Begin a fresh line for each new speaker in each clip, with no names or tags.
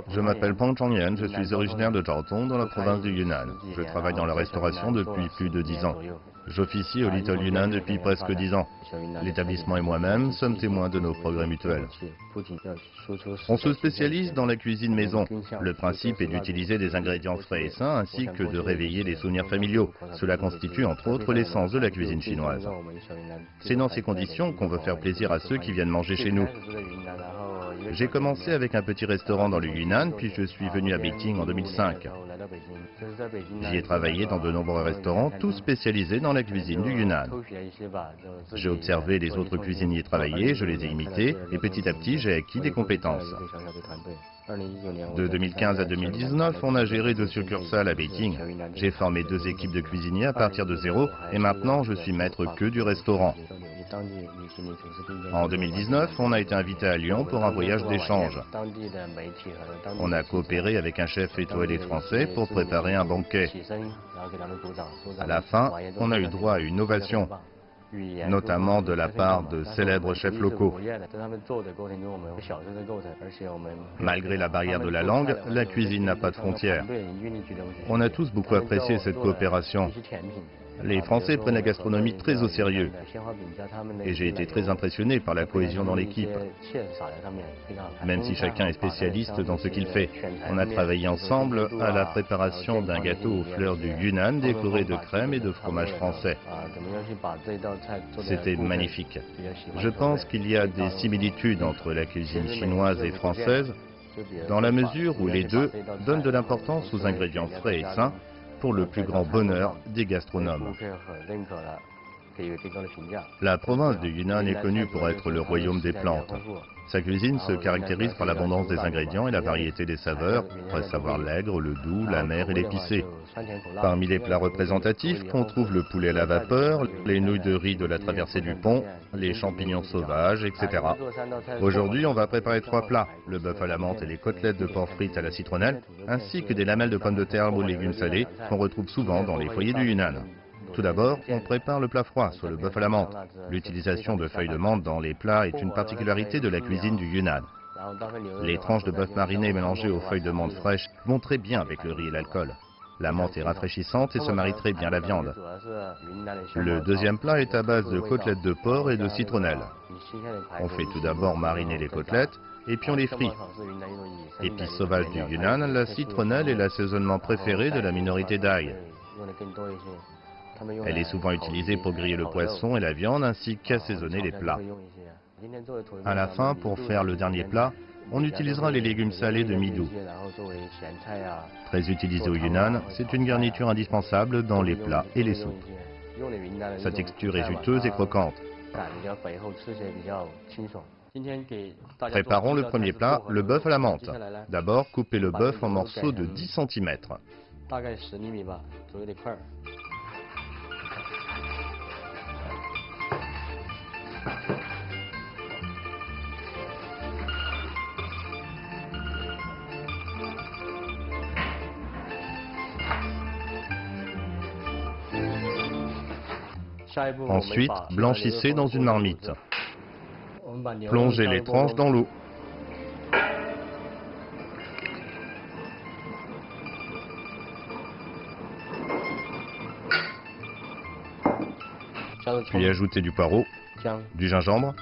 Je m'appelle Peng Chongyan, je suis originaire de Jiaotong dans la province du Yunnan. Je travaille dans la restauration depuis plus de 10 ans. J'officie au Little Yunnan depuis presque 10 ans. L'établissement et moi-même sommes témoins de nos progrès mutuels. On se spécialise dans la cuisine maison. Le principe est d'utiliser des ingrédients frais et sains ainsi que de réveiller les souvenirs familiaux. Cela constitue entre autres l'essence de la cuisine chinoise. C'est dans ces conditions qu'on veut faire plaisir à ceux qui viennent manger chez nous. J'ai commencé avec un petit restaurant dans le Yunnan, puis je suis venu à Beijing en 2005. J'y ai travaillé dans de nombreux restaurants, tous spécialisés dans la cuisine du Yunnan. J'ai observé les autres cuisiniers travailler, je les ai imités, et petit à petit j'ai acquis des compétences. De 2015 à 2019, on a géré 2 succursales à Beijing. J'ai formé 2 équipes de cuisiniers à partir de zéro, et maintenant je suis maître que du restaurant. En 2019, on a été invité à Lyon pour un voyage d'échange. On a coopéré avec un chef étoilé français pour préparer un banquet. À la fin, on a eu droit à une ovation, notamment de la part de célèbres chefs locaux. Malgré la barrière de la langue, la cuisine n'a pas de frontières. On a tous beaucoup apprécié cette coopération. Les Français prennent la gastronomie très au sérieux. Et j'ai été très impressionné par la cohésion dans l'équipe. Même si chacun est spécialiste dans ce qu'il fait. On a travaillé ensemble à la préparation d'un gâteau aux fleurs du Yunnan décoré de crème et de fromage français. C'était magnifique. Je pense qu'il y a des similitudes entre la cuisine chinoise et française, dans la mesure où les deux donnent de l'importance aux ingrédients frais et sains, pour le plus grand bonheur des gastronomes. La province du Yunnan est connue pour être le royaume des plantes. Sa cuisine se caractérise par l'abondance des ingrédients et la variété des saveurs, à savoir l'aigre, le doux, l'amer et l'épicé. Parmi les plats représentatifs, on trouve le poulet à la vapeur, les nouilles de riz de la traversée du pont, les champignons sauvages, etc. Aujourd'hui, on va préparer 3 plats, le bœuf à la menthe et les côtelettes de porc frites à la citronnelle, ainsi que des lamelles de pommes de terre aux légumes salés qu'on retrouve souvent dans les foyers du Yunnan. Tout d'abord, on prépare le plat froid, soit le bœuf à la menthe. L'utilisation de feuilles de menthe dans les plats est une particularité de la cuisine du Yunnan. Les tranches de bœuf mariné mélangées aux feuilles de menthe fraîches vont très bien avec le riz et l'alcool. La menthe est rafraîchissante et se marie très bien à la viande. Le deuxième plat est à base de côtelettes de porc et de citronnelle. On fait tout d'abord mariner les côtelettes et puis on les frit. Épice sauvage du Yunnan, la citronnelle est l'assaisonnement préféré de la minorité d'Aï. Elle est souvent utilisée pour griller le poisson et la viande ainsi qu'assaisonner les plats. À la fin, pour faire le dernier plat, on utilisera les légumes salés de mie doux. Très utilisé au Yunnan, c'est une garniture indispensable dans les plats et les soupes. Sa texture est juteuse et croquante. Préparons le premier plat, le bœuf à la menthe. D'abord, coupez le bœuf en morceaux de 10 cm. Ensuite, blanchissez dans une marmite. Plongez les tranches dans l'eau. Puis ajoutez du poireau, du gingembre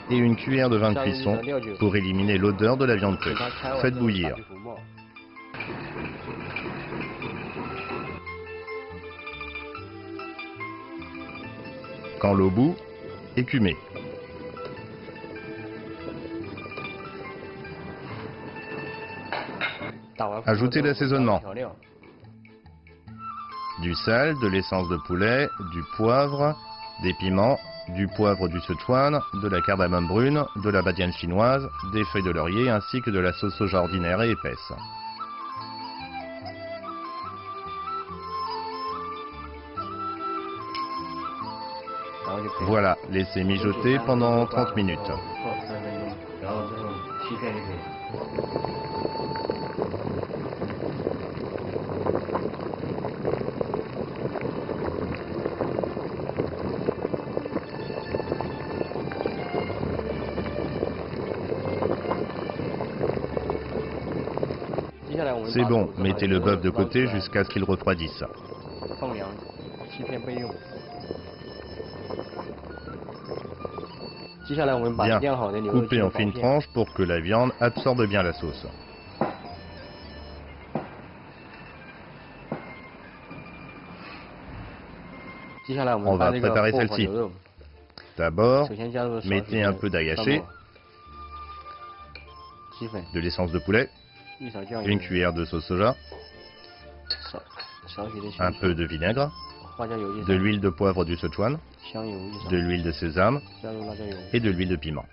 et une cuillère de vin de cuisson pour éliminer l'odeur de la viande crue. Faites bouillir. Quand l'eau bout, écumez. Ajoutez l'assaisonnement. Du sel, de l'essence de poulet, du poivre, des piments, du poivre du Sichuan, de la cardamome brune, de la badiane chinoise, des feuilles de laurier ainsi que de la sauce soja ordinaire et épaisse. Voilà, laissez mijoter pendant 30 minutes. C'est bon, mettez le bœuf de côté jusqu'à ce qu'il refroidisse. Bien, coupez en fines tranches pour que la viande absorbe bien la sauce. On va préparer celle-ci. D'abord, mettez un peu d'ail haché, de l'essence de poulet, une cuillère de sauce soja, un peu de vinaigre, de l'huile de poivre du Sichuan, de l'huile de sésame et de l'huile de piment.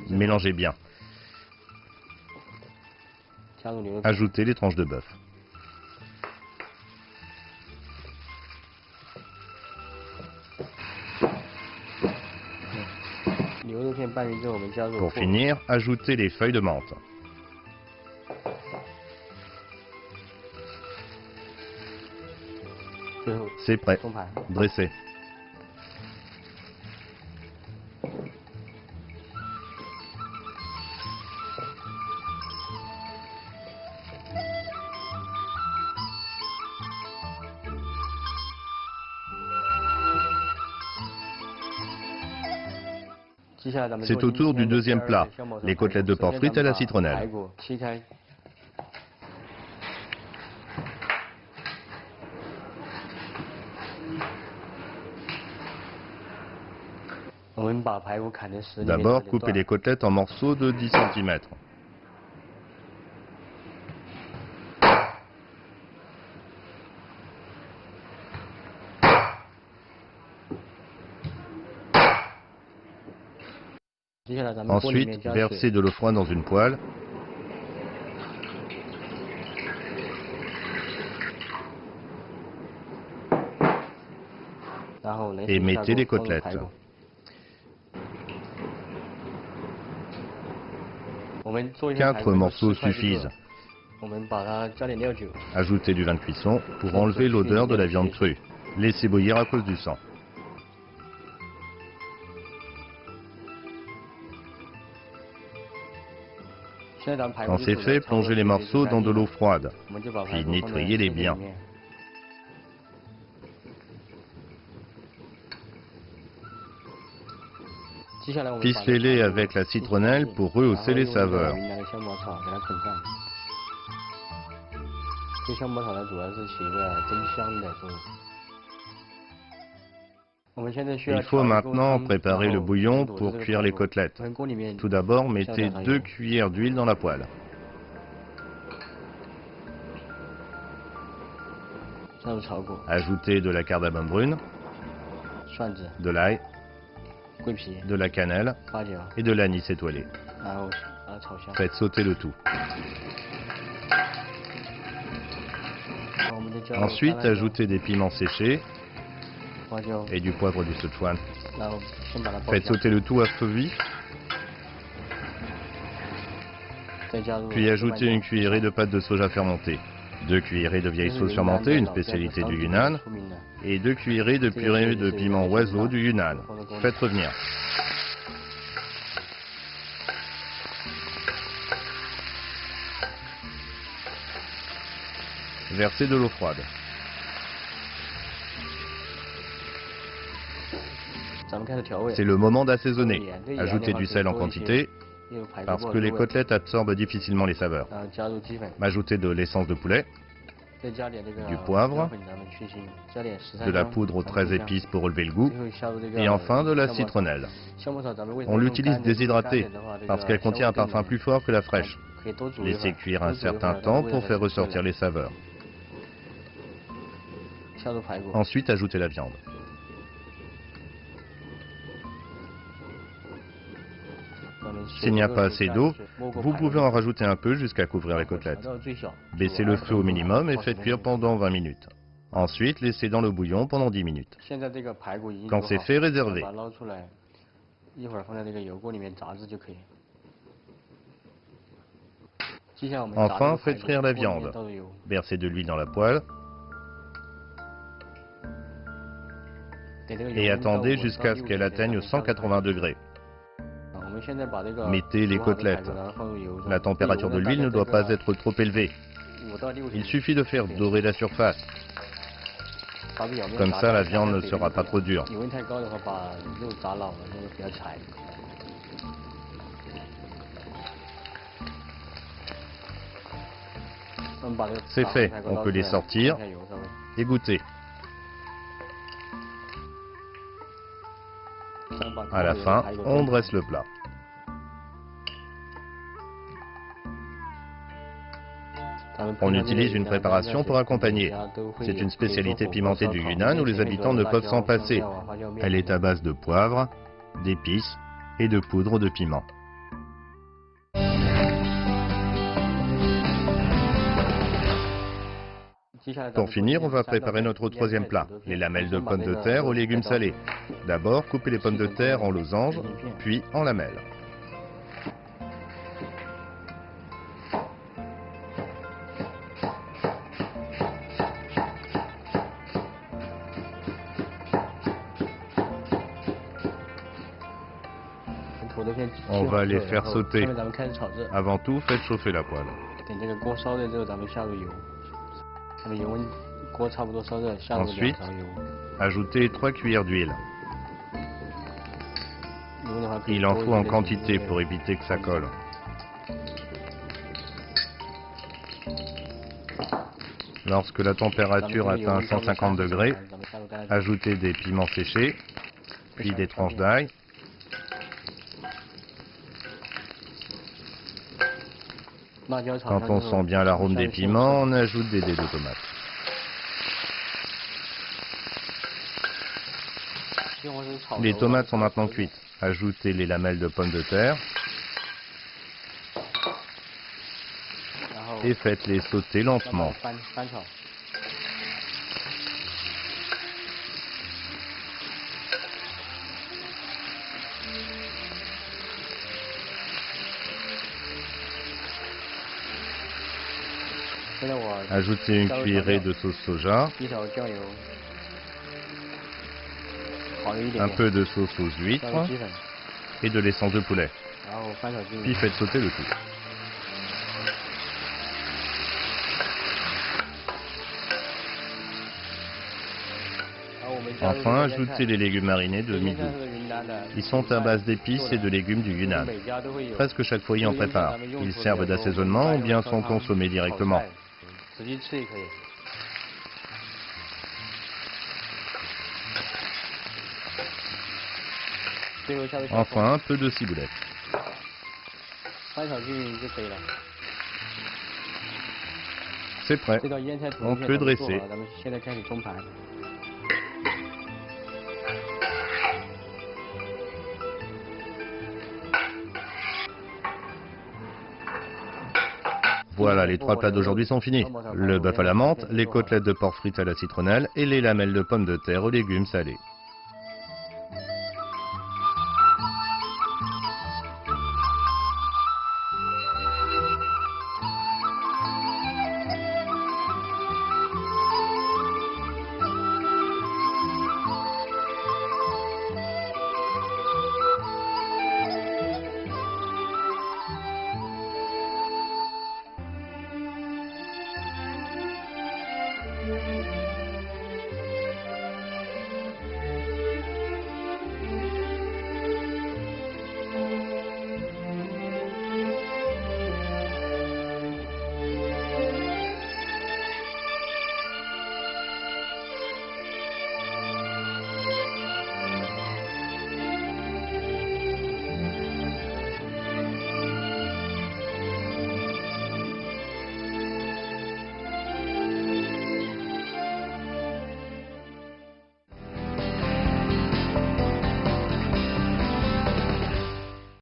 Mélangez bien. Ajoutez les tranches de bœuf. Pour finir, ajoutez les feuilles de menthe. C'est prêt. Dressez. C'est au tour du deuxième plat, les côtelettes de porc frites à la citronnelle. D'abord, coupez les côtelettes en morceaux de 10 cm. Ensuite, versez de l'eau froide dans une poêle. Et mettez les côtelettes. Quatre morceaux suffisent. Ajoutez du vin de cuisson pour enlever l'odeur de la viande crue. Laissez bouillir à cause du sang. Quand c'est fait, plongez les morceaux dans de l'eau froide, puis nettoyez-les bien. Ficelez-les avec la citronnelle pour rehausser les saveurs. Il faut maintenant préparer le bouillon pour cuire les côtelettes. Tout d'abord, mettez 2 cuillères d'huile dans la poêle. Ajoutez de la cardamome brune, de l'ail, de la cannelle et de l'anis étoilé. Faites sauter le tout. Ensuite, ajoutez des piments séchés et du poivre du Sichuan. Faites sauter le tout à feu vif. Puis ajoutez une cuillerée de pâte de soja fermentée, 2 cuillerées de vieille sauce fermentée, une spécialité du Yunnan, et 2 cuillerées de purée de piment oiseau du Yunnan. Faites revenir. Versez de l'eau froide. C'est le moment d'assaisonner. Ajoutez du sel en quantité, parce que les côtelettes absorbent difficilement les saveurs. Ajoutez de l'essence de poulet, du poivre, de la poudre aux 13 épices pour relever le goût, et enfin de la citronnelle. On l'utilise déshydratée, parce qu'elle contient un parfum plus fort que la fraîche. Laissez cuire un certain temps pour faire ressortir les saveurs. Ensuite, ajoutez la viande. S'il n'y a pas assez d'eau, vous pouvez en rajouter un peu jusqu'à couvrir les côtelettes. Baissez le feu au minimum et faites cuire pendant 20 minutes. Ensuite, laissez dans le bouillon pendant 10 minutes. Quand c'est fait, réservez. Enfin, faites frire la viande. Versez de l'huile dans la poêle. Et attendez jusqu'à ce qu'elle atteigne 180 degrés. Mettez les côtelettes. La température de l'huile ne doit pas être trop élevée. Il suffit de faire dorer la surface. Comme ça, la viande ne sera pas trop dure. C'est fait, on peut les sortir et goûter. À la fin, on dresse le plat. On utilise une préparation pour accompagner. C'est une spécialité pimentée du Yunnan où les habitants ne peuvent s'en passer. Elle est à base de poivre, d'épices et de poudre de piment. Pour finir, on va préparer notre troisième plat, les lamelles de pommes de terre aux légumes salés. D'abord, coupez les pommes de terre en losanges, puis en lamelles. On va les faire sauter. Avant tout, faites chauffer la poêle. Ensuite, ajoutez 3 cuillères d'huile. Il en faut en quantité pour éviter que ça colle. Lorsque la température atteint 150 degrés, ajoutez des piments séchés, puis des tranches d'ail. Quand on sent bien l'arôme des piments, on ajoute des dés de tomates. Les tomates sont maintenant cuites. Ajoutez les lamelles de pommes de terre et faites-les sauter lentement. Ajoutez une cuillerée de sauce soja, un peu de sauce aux huîtres et de l'essence de poulet. Puis faites sauter le tout. Enfin, ajoutez les légumes marinés de midi. Ils sont à base d'épices et de légumes du Yunnan. Presque chaque foyer en prépare. Ils servent d'assaisonnement ou bien sont consommés directement. Enfin, un peu de ciboulette. C'est prêt. On peut dresser. Voilà, les 3 plats d'aujourd'hui sont finis. Le bœuf à la menthe, les côtelettes de porc frites à la citronnelle et les lamelles de pommes de terre aux légumes salés.